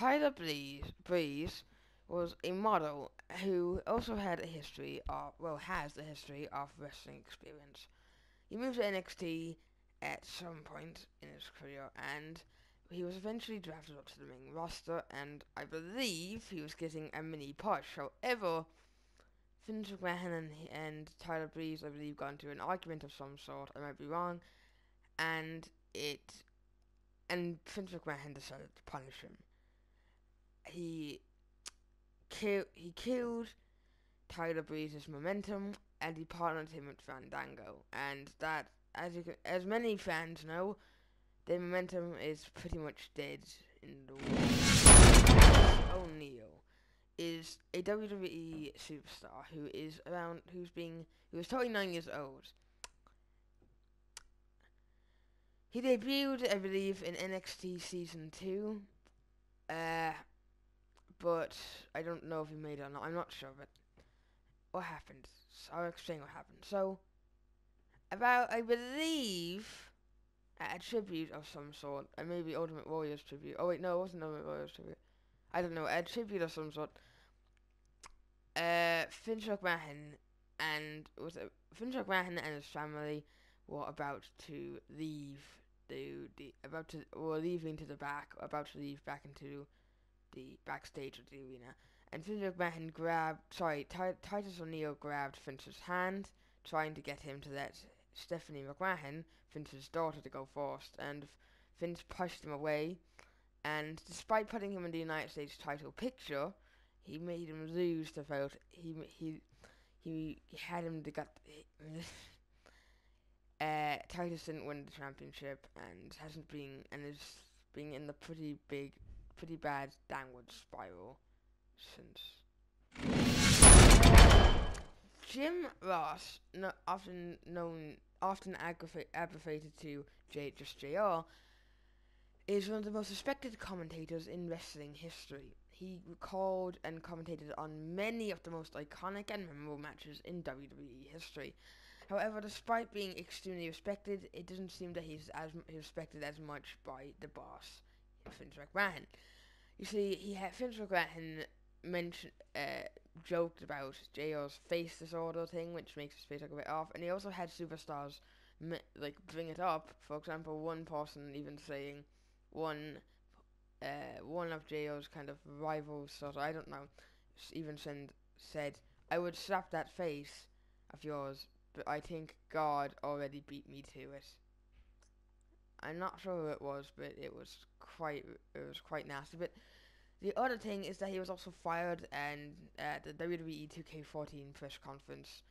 Tyler Breeze was a model who also had a history of, well, has a history of wrestling experience. He moved to NXT at some point in his career, and he was eventually drafted up to the main roster, and I believe he was getting a mini push. However, Vince McMahon and Tyler Breeze, I believe, got into an argument of some sort. I might be wrong, and Vince McMahon decided to punish him. He killed Tyler Breeze's momentum, and he partnered him with Fandango. And that, as many fans know, their momentum is pretty much dead in the world. O'Neal is a WWE superstar who is 29 years old. He debuted, I believe, in NXT Season 2, but I don't know if he made it or not. I'm not sure, but what happened? So I'll explain what happened. So, I believe, a tribute of some sort, and maybe Ultimate Warrior's tribute. Oh wait, no, it wasn't Ultimate Warrior's tribute. I don't know, a tribute of some sort. Vince McMahon and his family were about to leave about to leave back into the backstage of the arena. And Vince McMahon Titus O'Neil grabbed Vince's hand, trying to get him to let Stephanie McMahon, Vince's daughter, to go first. And Vince pushed him away. And despite putting him in the United States title picture, he made him lose the vote. He had him to get. Titus didn't win the championship and is being in the pretty bad downward spiral since. Jim Ross, often aggravated to just JR, is one of the most respected commentators in wrestling history. He recalled and commentated on many of the most iconic and memorable matches in WWE history. However, despite being extremely respected, it doesn't seem that he's respected as much by the boss, Vince McMahon. You see, Vince McMahon joked about JR's face disorder thing, which makes his face look a bit off, and he also had superstars bring it up. For example, one person even saying one of JR's kind of rivals, sort of, I don't know, even said, "I would slap that face of yours, but I think God already beat me to it." I'm not sure who it was, but it was quite nasty. But the other thing is that he was also fired and at the WWE 2K14 press conference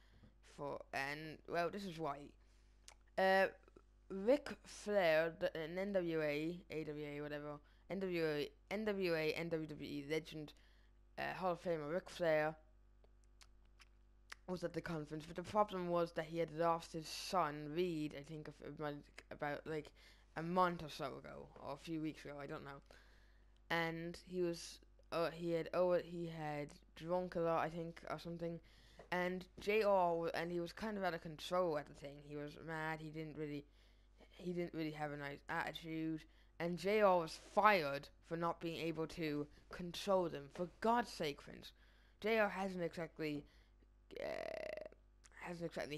this is why. Ric Flair, an NWA, AWA, whatever, NWA, and WWE legend, Hall of Famer Ric Flair was at the conference, but the problem was that he had lost his son, Reed, I think about a month or so ago, or a few weeks ago, I don't know. And he had drunk a lot, I think, or something. And he was kind of out of control at the thing. He was mad. He didn't really have a nice attitude. And JR was fired for not being able to control them. For God's sake, Vince, JR hasn't exactly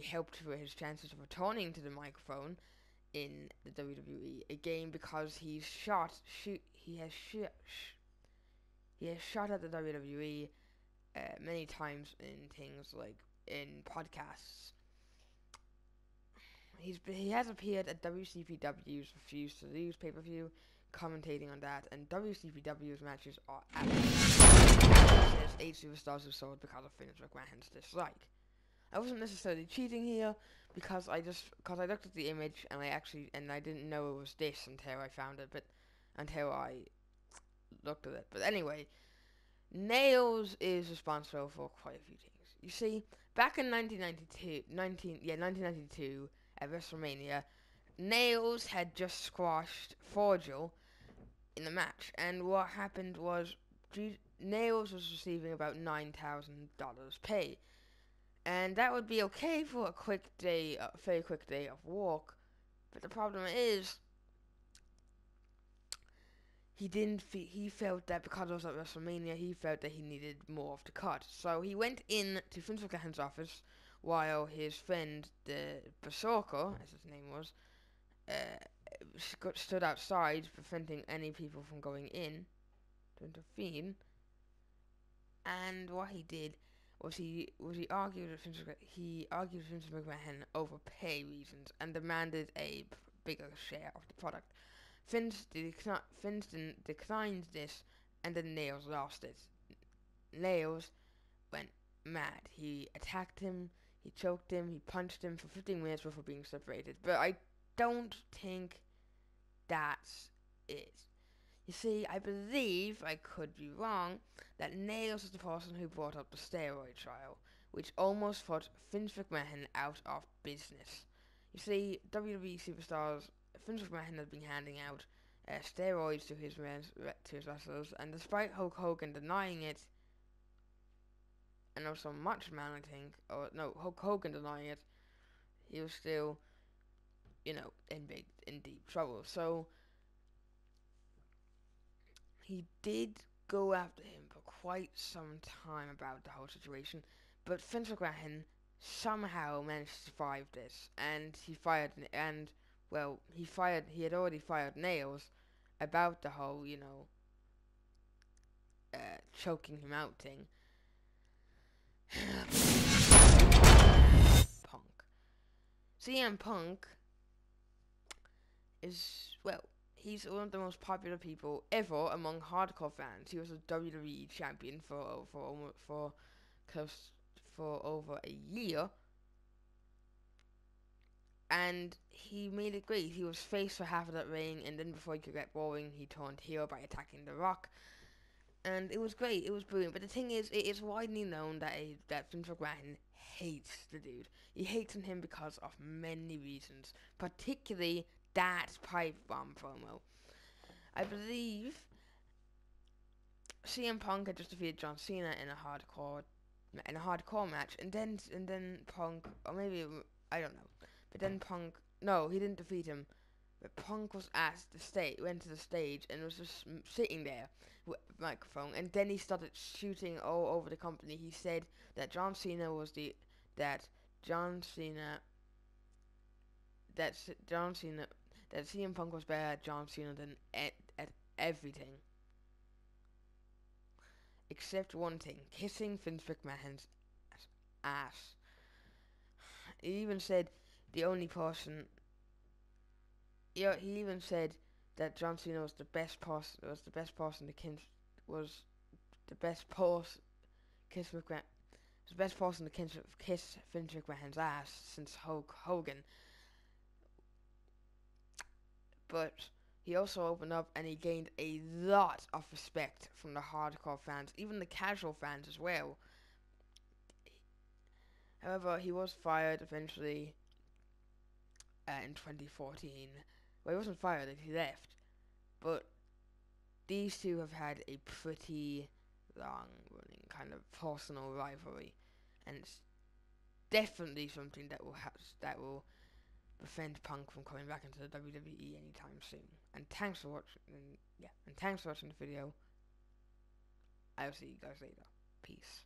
helped for his chances of returning to the microphone in the WWE again, because he has shot at the WWE many times in things like in podcasts. He has appeared at WCPW's Refuse to Lose pay-per-view, commentating on that, and WCPW's matches are absolutely. There's 8 superstars who sold because of Vince McMahon's dislike. I wasn't necessarily cheating here because I looked at the image and I didn't know it was this until I looked at it. But anyway, Nails is responsible for quite a few things. You see, back in 1992 at WrestleMania, Nails had just squashed Forgil in the match, and what happened was Nails was receiving about $9,000 pay. And that would be okay for a very quick day of work. But the problem is, he felt that because it was at WrestleMania, he felt that he needed more of the cut. So he went in to Vince McMahon's office while his friend, the Berserker, as his name was, stood outside, preventing any people from going in to intervene. And what he did was he argued with Vince McMahon over pay reasons and demanded a bigger share of the product. Vince declined this, and then Nails lost it. Nails went mad. He attacked him, he choked him, he punched him for 15 minutes before being separated. But I don't think that's it. You see, I believe, I could be wrong, that Nails is the person who brought up the steroid trial, which almost put Vince McMahon out of business. You see, WWE superstars, Vince McMahon has been handing out steroids to his wrestlers, and despite Hulk Hogan denying it, and also Macho Man, I think, or no, Hulk Hogan denying it, he was still, in deep trouble. So he did go after him for quite some time about the whole situation, but Vince McMahon somehow managed to survive this, and he had already fired Nails about the whole, choking him out thing. Punk. CM Punk is, he's one of the most popular people ever among hardcore fans. He was a WWE champion for over a year, and he made it great. He was face for half of that reign, and then before he could get boring, he turned heel by attacking The Rock, and it was great. It was brilliant. But the thing is, it is widely known that Vince McMahon hates the dude. He hates him because of many reasons, particularly that pipe bomb promo. I believe CM Punk had just defeated John Cena in a hardcore match, and then Punk, or maybe I don't know, but then Punk, no, he didn't defeat him. But Punk was went to the stage and was just sitting there with a microphone, and then he started shooting all over the company. He said that John Cena that CM Punk was better at John Cena than at everything. Except one thing, kissing Vince McMahon's ass. He even said the only person. Yeah, he even said that John Cena was the best person to kiss Vince McMahon's ass since Hulk Hogan. But he also opened up and he gained a lot of respect from the hardcore fans, even the casual fans as well. However, he was fired eventually in 2014. Well, he wasn't fired, he left. But these two have had a pretty long-running kind of personal rivalry, and it's definitely something that will prevent Punk from coming back into the WWE anytime soon. And thanks for watching. And thanks for watching the video. I'll see you guys later. Peace.